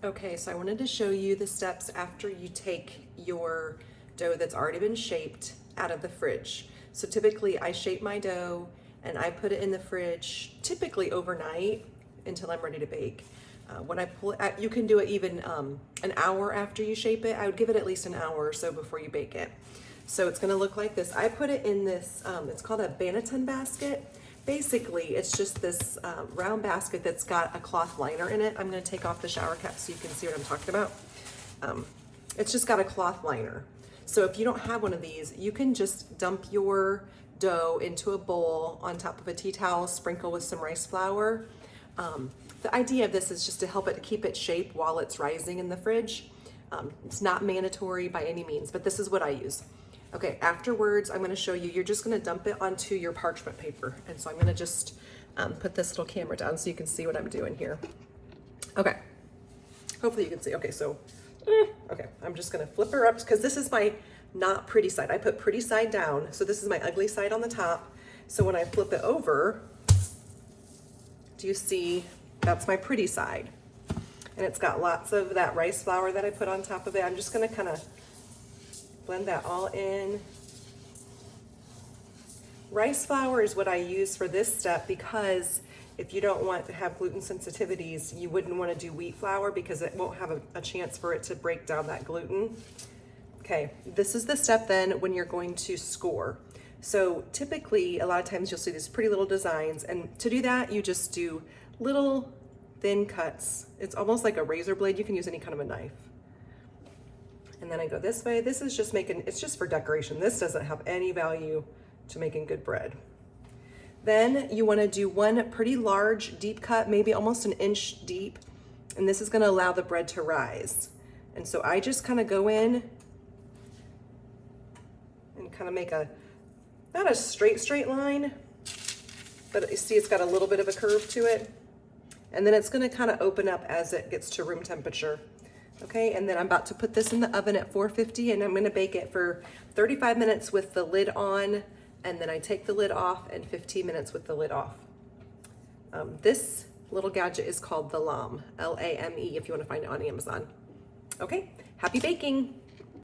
Okay, so I wanted to show you the steps after you take your dough that's already been shaped out of the fridge. So typically I shape my dough and I put it in the fridge, typically overnight until I'm ready to bake. When I pull it out, you can do it even an hour after you shape it. I would give it at least an hour or so before you bake it. So it's gonna look like this. I put it in this, it's called a Banneton basket. Basically, it's just this round basket that's got a cloth liner in it. I'm gonna take off the shower cap so you can see what I'm talking about. It's just got a cloth liner. So if you don't have one of these, you can just dump your dough into a bowl on top of a tea towel, sprinkle with some rice flour. The idea of this is just to help it keep its shape while it's rising in the fridge. It's not mandatory by any means, but this is what I use. Okay, afterwards, I'm gonna show you, you're just gonna dump it onto your parchment paper. And so I'm gonna just put this little camera down so you can see what I'm doing here. Okay, hopefully you can see. Okay, so, okay, I'm just gonna flip her up because this is my not pretty side. I put pretty side down, so this is my ugly side on the top. So when I flip it over, do you see, that's my pretty side. And it's got lots of that rice flour that I put on top of it. I'm just gonna kind of blend that all in. Rice flour is what I use for this step because if you don't want to have gluten sensitivities, you wouldn't want to do wheat flour because it won't have a chance for it to break down that gluten. Okay, this is the step then when you're going to score. So typically, a lot of times you'll see these pretty little designs, and to do that, you just do little thin cuts. It's almost like a razor blade. You can use any kind of a knife. And then I go this way. This is just making, it's just for decoration. This doesn't have any value to making good bread. Then you want to do one pretty large deep cut, maybe almost an inch deep. And this is going to allow the bread to rise. And so I just kind of go in and kind of make a, not a straight line, but you see it's got a little bit of a curve to it. And then it's going to kind of open up as it gets to room temperature. Okay, and then I'm about to put this in the oven at 450 and I'm going to bake it for 35 minutes with the lid on, and then I take the lid off, and 15 minutes with the lid off. This little gadget is called the Lame, L-A-M-E, if you want to find it on Amazon. Okay, happy baking.